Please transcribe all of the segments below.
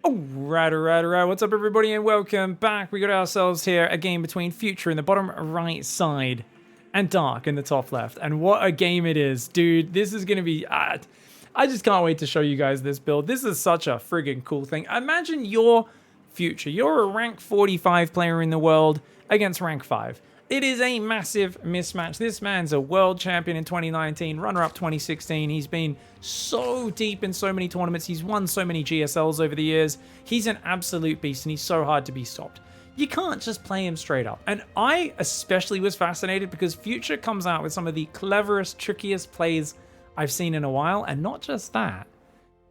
Alright. What's up, everybody, and welcome back. We got ourselves here a game between Future in the bottom right side and Dark in the top left. And what a game it is, dude. This is going to be... I just can't wait to show you guys this build. This is such a friggin' cool thing. Imagine you're Future. You're a rank 45 player in the world against rank 5. It is a massive mismatch. This man's a world champion in 2019, runner-up 2016. He's been so deep in so many tournaments. He's won so many GSLs over the years. He's an absolute beast, and he's so hard to be stopped. You can't just play him straight up. And I especially was fascinated because Future comes out with some of the cleverest, trickiest plays I've seen in a while. And not just that.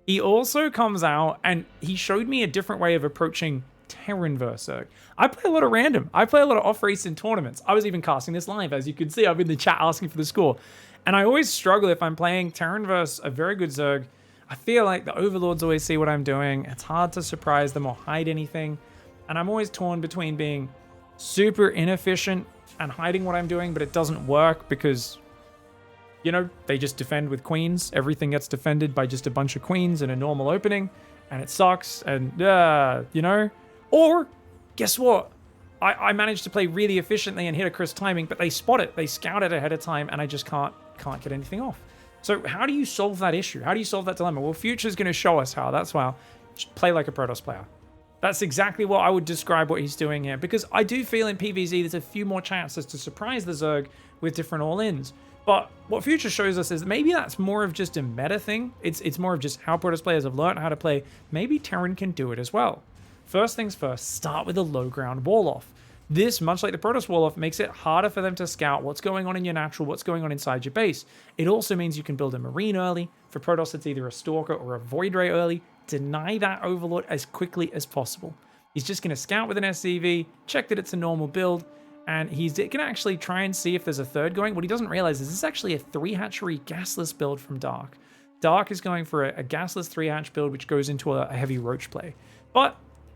He also comes out and he showed me a different way of approaching Terran versus Zerg. I play a lot of random. I play a lot of off-race in tournaments. I was even casting this live, as you can see. I'm in the chat asking for the score. And I always struggle if I'm playing Terran versus a very good Zerg. I feel like the Overlords always see what I'm doing. It's hard to surprise them or hide anything. And I'm always torn between being super inefficient and hiding what I'm doing, but it doesn't work because, you know, they just defend with queens. Everything gets defended by just a bunch of queens in a normal opening. And it sucks. And, you know... Or, guess what? I managed to play really efficiently and hit a crisp timing, but they spot it. They scout it ahead of time, and I just can't get anything off. So how do you solve that issue? How do you solve that dilemma? Well, Future's going to show us how. That's why play like a Protoss player. That's exactly what I would describe what he's doing here, because I do feel in PvZ there's a few more chances to surprise the Zerg with different all-ins. But what Future shows us is maybe that's more of just a meta thing. It's more of just how Protoss players have learned how to play. Maybe Terran can do it as well. First things first, start with a low ground wall-off. This, much like the Protoss wall-off, makes it harder for them to scout what's going on in your natural, what's going on inside your base. It also means you can build a Marine early. For Protoss, it's either a Stalker or a Void Ray early. Deny that Overlord as quickly as possible. He's just going to scout with an SCV, check that it's a normal build, and he's going to actually try and see if there's a third going. What he doesn't realize is this is actually a 3-hatchery gasless build from Dark. Dark is going for a gasless 3-hatch build, which goes into a heavy roach play. But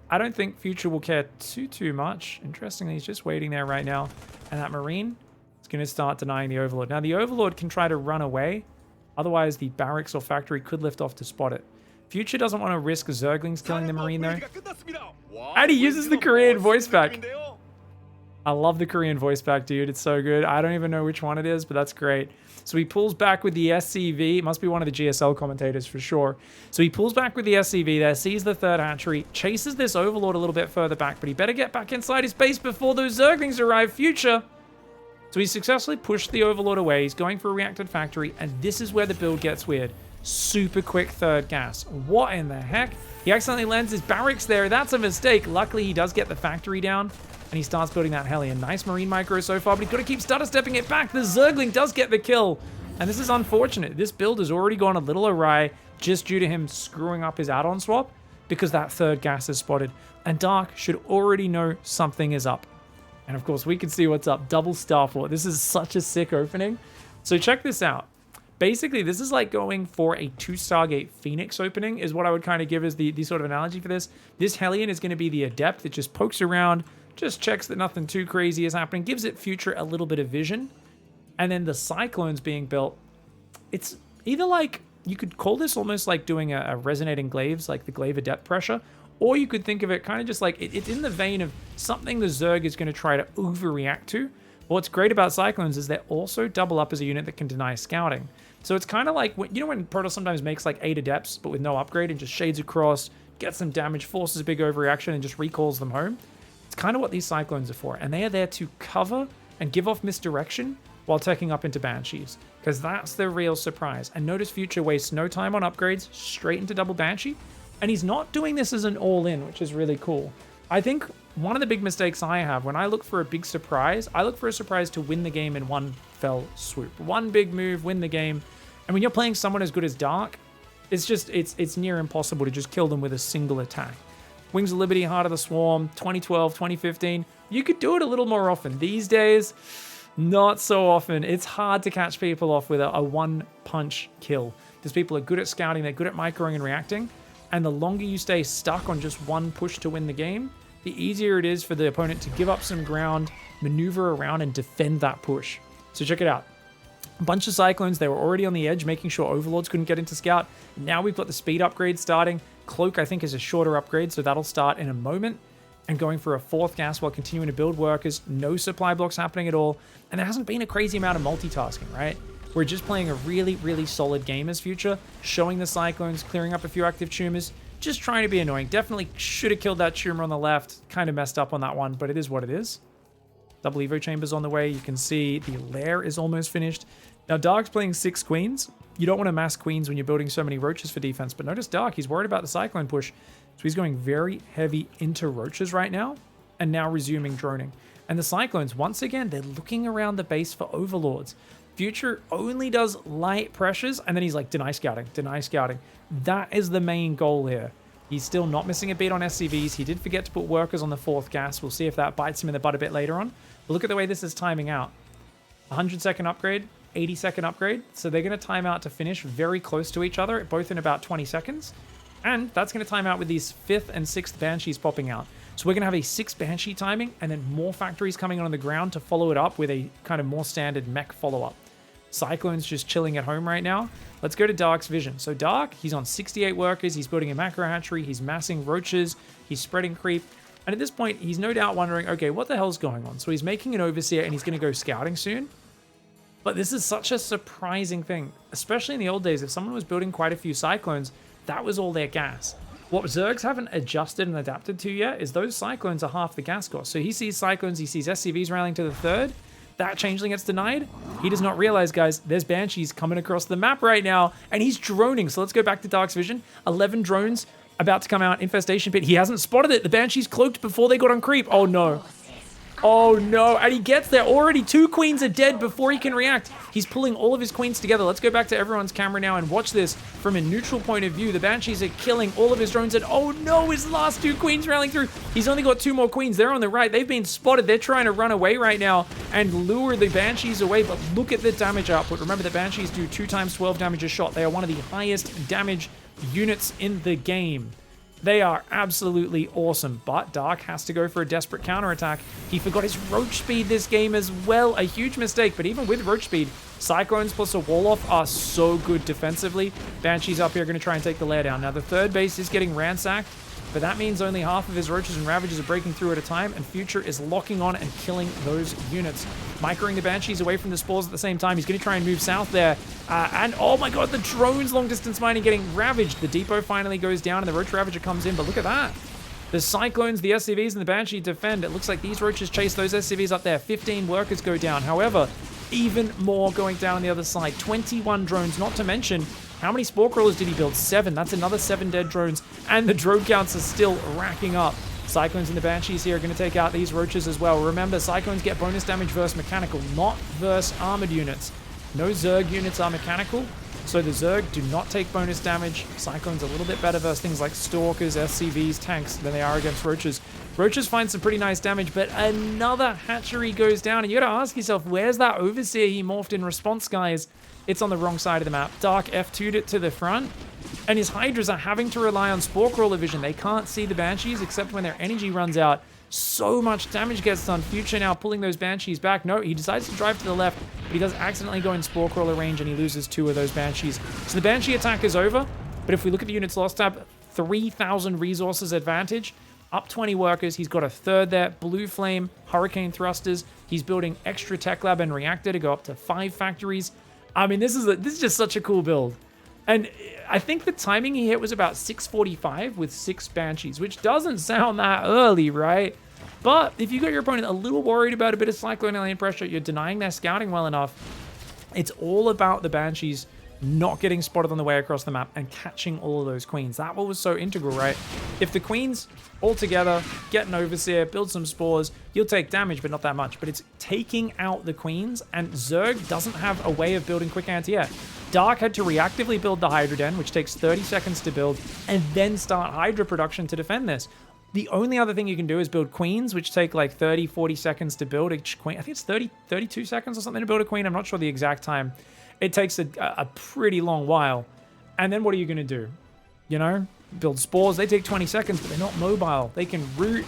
I don't think Future will care too much. Interestingly, he's just waiting there right now. And that Marine is going to start denying the Overlord. Now, the Overlord can try to run away. Otherwise, the barracks or factory could lift off to spot it. Future doesn't want to risk Zerglings killing the Marine, though. And he uses the Korean voice pack. I love the Korean voice pack, dude. It's so good. I don't even know which one it is, but that's great. So he pulls back with the SCV. It must be one of the GSL commentators for sure. So he pulls back with the SCV there, sees the third hatchery, chases this Overlord a little bit further back, but he better get back inside his base before those Zerglings arrive. Future. So he successfully pushed the Overlord away. He's going for a reacted factory, and this is where the build gets weird. Super quick third gas. What in the heck? He accidentally lands his barracks there. That's a mistake. Luckily, he does get the factory down. And he starts building that Hellion. Nice Marine micro so far, but he's got to keep stutter stepping it back. The Zergling does get the kill. And this is unfortunate. This build has already gone a little awry just due to him screwing up his add-on swap because that third gas is spotted. And Dark should already know something is up. And of course, we can see what's up. Double Starfort. This is such a sick opening. So check this out. Basically, this is like going for a 2-Stargate Phoenix opening is what I would kind of give as the sort of analogy for this. This Hellion is going to be the Adept that just pokes around, just checks that nothing too crazy is happening, gives it Future a little bit of vision. And then the Cyclones being built, it's either like, you could call this almost like doing a resonating glaives, like the glaive Adept pressure, or you could think of it kind of just like, it's in the vein of something the Zerg is going to try to overreact to. What's great about Cyclones is they also double up as a unit that can deny scouting. So it's kind of like, you know when Protoss sometimes makes like 8 Adepts, but with no upgrade, and just shades across, gets some damage, forces a big overreaction, and just recalls them home? It's kind of what these Cyclones are for, and they are there to cover and give off misdirection while taking up into Banshees, because that's the real surprise. And notice Future wastes no time on upgrades, straight into double Banshee, and he's not doing this as an all-in, which is really cool. I think one of the big mistakes I have when I look for a big surprise, I look for a surprise to win the game in one fell swoop. One big move, win the game. And when you're playing someone as good as Dark, it's just, it's near impossible to just kill them with a single attack. Wings of Liberty, Heart of the Swarm, 2012, 2015, you could do it a little more often. These days, not so often. It's hard to catch people off with a one-punch kill. Because people are good at scouting, they're good at microing and reacting, and the longer you stay stuck on just one push to win the game, the easier it is for the opponent to give up some ground, maneuver around, and defend that push. So check it out. A bunch of Cyclones, they were already on the edge, making sure Overlords couldn't get into Scout. Now we've got the speed upgrade starting. Cloak, I think, is a shorter upgrade, so that'll start in a moment. And going for a 4th gas while continuing to build workers. No supply blocks happening at all. And there hasn't been a crazy amount of multitasking, right? We're just playing a really, really solid game as Future. Showing the Cyclones, clearing up a few active tumors. Just trying to be annoying. Definitely should have killed that tumor on the left. Kind of messed up on that one, but it is what it is. Double Evo Chambers on the way. You can see the lair is almost finished. Now, Dark's playing 6 queens. You don't want to mass queens when you're building so many roaches for defense, but notice Dark, he's worried about the Cyclone push. So he's going very heavy into roaches right now, and now resuming droning. And the Cyclones, once again, they're looking around the base for overlords. Future only does light pressures, and then he's like, deny scouting, deny scouting. That is the main goal here. He's still not missing a beat on SCVs. He did forget to put workers on the 4th gas. We'll see if that bites him in the butt a bit later on. But look at the way this is timing out. 100-second upgrade, 80-second upgrade. So they're going to time out to finish very close to each other, both in about 20 seconds. And that's going to time out with these 5th and 6th Banshees popping out. So we're going to have a 6 Banshee timing, and then more factories coming on the ground to follow it up with a kind of more standard mech follow-up. Cyclone's just chilling at home right now. Let's go to Dark's vision. So Dark, he's on 68 workers. He's building a macro hatchery. He's massing roaches. He's spreading creep. And at this point, he's no doubt wondering, okay, what the hell's going on? So he's making an overseer, and he's going to go scouting soon. But this is such a surprising thing, especially in the old days. If someone was building quite a few Cyclones, that was all their gas. What Zergs haven't adjusted and adapted to yet is those Cyclones are half the gas cost. So he sees Cyclones, he sees SCVs rallying to the 3rd. That changeling gets denied. He does not realize, guys, there's Banshees coming across the map right now, and he's droning. So let's go back to Dark's vision. 11 drones about to come out. Infestation pit. He hasn't spotted it. The Banshees cloaked before they got on creep. Oh, no. Oh, no. And he gets there. Already 2 queens are dead before he can react. He's pulling all of his queens together. Let's go back to everyone's camera now and watch this from a neutral point of view. The Banshees are killing all of his drones. And oh, no, his last 2 queens rallying through. He's only got 2 more queens. They're on the right. They've been spotted. They're trying to run away right now and lure the Banshees away. But look at the damage output. Remember, the Banshees do 2 times 12 damage a shot. They are one of the highest damage units in the game. They are absolutely awesome, but Dark has to go for a desperate counterattack. He forgot his roach speed this game as well. A huge mistake, but even with roach speed, Cyclones plus a wall-off are so good defensively. Banshees up here going to try and take the lair down. Now, the 3rd base is getting ransacked, but that means only half of his roaches and ravages are breaking through at a time, and Future is locking on and killing those units. Microing the Banshees away from the spores at the same time. He's going to try and move south there. And oh my god, the drones long distance mining getting ravaged. The depot finally goes down and the roach ravager comes in, but look at that. The Cyclones, the SCVs, and the Banshee defend. It looks like these roaches chase those SCVs up there. 15 workers go down. However, even more going down on the other side. 21 drones, not to mention, how many spore crawlers did he build? 7. That's another 7 dead drones, and the drone counts are still racking up. Cyclones and the Banshees here are going to take out these roaches as well. Remember, Cyclones get bonus damage versus mechanical, not versus armored units. No Zerg units are mechanical, so the Zerg do not take bonus damage. Cyclones a little bit better versus things like Stalkers, SCVs, tanks than they are against roaches. Roaches find some pretty nice damage, but another hatchery goes down, and you got to ask yourself, where's that overseer he morphed in response, guys? It's on the wrong side of the map. Dark F2'd it to the front, and his Hydras are having to rely on Spore Crawler vision. They can't see the Banshees except when their energy runs out. So much damage gets done. Future now pulling those Banshees back. No, he decides to drive to the left, but he does accidentally go in Spore Crawler range, and he loses 2 of those Banshees. So the Banshee attack is over, but if we look at the units lost tab, 3,000 resources advantage. Up 20 workers. He's got a 3rd there. Blue Flame, Hurricane Thrusters. He's building extra Tech Lab and Reactor to go up to 5 factories. I mean, this is just such a cool build. And I think the timing he hit was about 6:45 with 6 Banshees, which doesn't sound that early, right? But if you got your opponent a little worried about a bit of Cyclone alien pressure, you're denying their scouting well enough, it's all about the Banshees not getting spotted on the way across the map and catching all of those queens. That was so integral, right? If the queens all together get an overseer, build some spores, you'll take damage, but not that much. But it's taking out the queens, and Zerg doesn't have a way of building quick anti-air. Dark had to reactively build the Hydra Den, which takes 30 seconds to build, and then start Hydra production to defend this. The only other thing you can do is build queens, which take like 30, 40 seconds to build each queen. I think it's 32 seconds or something to build a queen. I'm not sure the exact time. It takes a pretty long while. And then what are you going to do? You know, build spores. They take 20 seconds, but they're not mobile. They can root,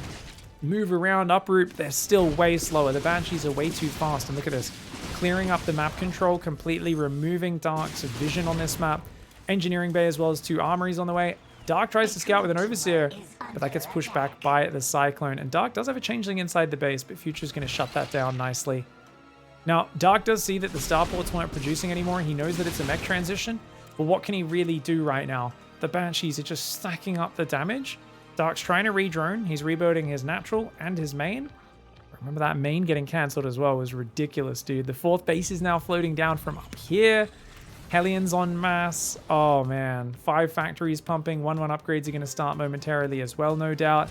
move around, uproot. They're still way slower. The Banshees are way too fast. And look at this. Clearing up the map control, completely removing Dark's vision on this map. Engineering bay as well as 2 armories on the way. Dark tries to scout with an Overseer, but that gets pushed back by the Cyclone. And Dark does have a Changeling inside the base, but Future's going to shut that down nicely. Now, Dark does see that the starports weren't producing anymore. He knows that it's a mech transition, but what can he really do right now? The Banshees are just stacking up the damage. Dark's trying to re-drone. He's rebuilding his natural and his main. Remember that main getting cancelled as well was ridiculous, dude. The 4th base is now floating down from up here. Hellions en masse. Oh, man. 5 factories pumping. 1-1 upgrades are going to start momentarily as well, no doubt.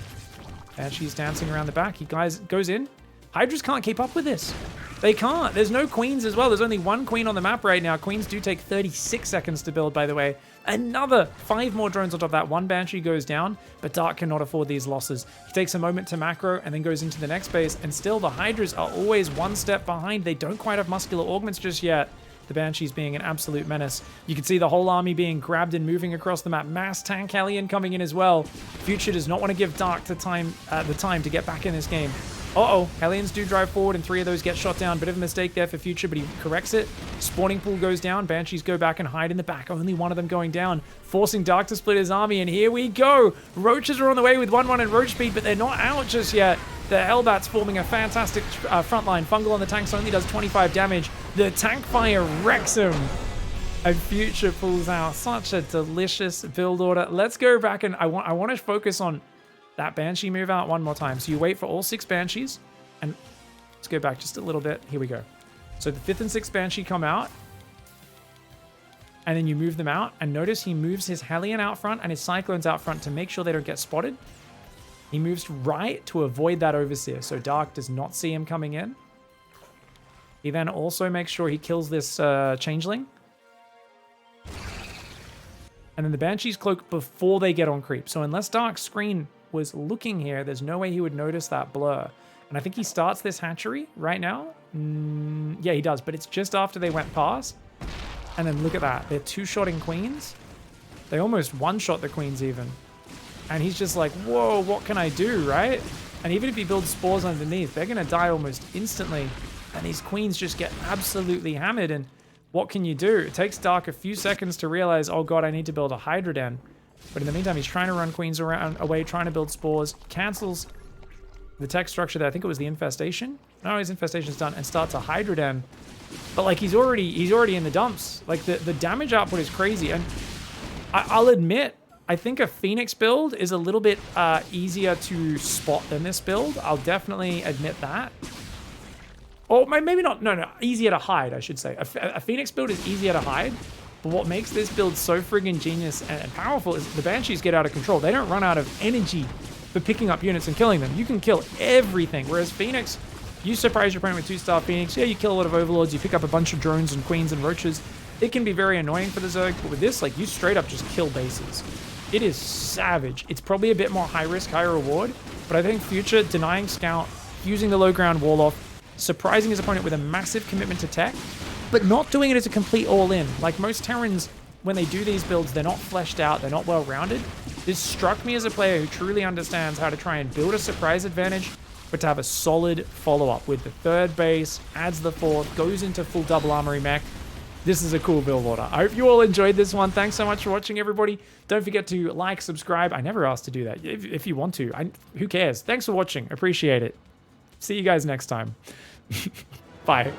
Banshee's dancing around the back. He goes in. Hydras can't keep up with this. They can't. There's no queens as well. There's only 1 queen on the map right now. Queens do take 36 seconds to build, by the way. Another 5 more drones on top of that. 1 Banshee goes down, but Dark cannot afford these losses. He takes a moment to macro and then goes into the next base, and still the Hydras are always 1 step behind. They don't quite have muscular augments just yet. The Banshees being an absolute menace. You can see the whole army being grabbed and moving across the map. Mass tank Hellion coming in as well. Future does not want to give Dark the time to get back in this game. Uh-oh, Hellions do drive forward and 3 of those get shot down. Bit of a mistake there for Future, but he corrects it. Spawning pool goes down. Banshees go back and hide in the back. Only 1 of them going down, forcing Dark to split his army, and here we go. Roaches are on the way with 1-1 and Roach speed, but they're not out just yet. The Hellbats forming a fantastic front line. Fungal on the tanks only does 25 damage. The tank fire wrecks him. And Future pulls out such a delicious build order. Let's go back and I want to focus on that Banshee move out one more time. So you wait for all 6 Banshees, and let's go back just a little bit. Here we go. So the 5th and 6th Banshee come out, and then you move them out, and notice he moves his Hellion out front and his Cyclones out front to make sure they don't get spotted. He moves right to avoid that Overseer, so Dark does not see him coming in. He then also makes sure he kills this Changeling. And then the Banshees cloak before they get on creep. So unless Dark's screen was looking here, there's no way he would notice that blur. And I think he starts this hatchery right now. Yeah, he does, but it's just after they went past. And then look at that. They're 2-shotting queens. They almost 1-shot the queens even. And he's just like, whoa, what can I do, right? And even if he builds spores underneath, they're going to die almost instantly. And these queens just get absolutely hammered. And what can you do? It takes Dark a few seconds to realize, oh god, I need to build a Hydra Den. But in the meantime, he's trying to run queens away, trying to build spores, cancels the tech structure there. I think it was the infestation. No, his infestation's done, and starts a Hydra Den. But like he's already in the dumps. Like the damage output is crazy. And I'll admit, I think a Phoenix build is a little bit easier to spot than this build. I'll definitely admit that. Or maybe not, no, easier to hide, I should say. A Phoenix build is easier to hide. But what makes this build so friggin' genius and powerful is the Banshees get out of control. They don't run out of energy for picking up units and killing them. You can kill everything. Whereas Phoenix, you surprise your opponent with 2-star Phoenix. Yeah, you kill a lot of Overlords. You pick up a bunch of drones and queens and roaches. It can be very annoying for the Zerg. But with this, like, you straight up just kill bases. It is savage. It's probably a bit more high risk, high reward. But I think Future denying Scout, using the low ground wall off, surprising his opponent with a massive commitment to tech, but not doing it as a complete all-in. Like most Terrans, when they do these builds, they're not fleshed out, they're not well-rounded. This struck me as a player who truly understands how to try and build a surprise advantage, but to have a solid follow-up with the 3rd base, adds the 4th, goes into full double armory mech. This is a cool build order. I hope you all enjoyed this one. Thanks so much for watching, everybody. Don't forget to like, subscribe. I never asked to do that. If you want to, who cares? Thanks for watching. Appreciate it. See you guys next time. Bye.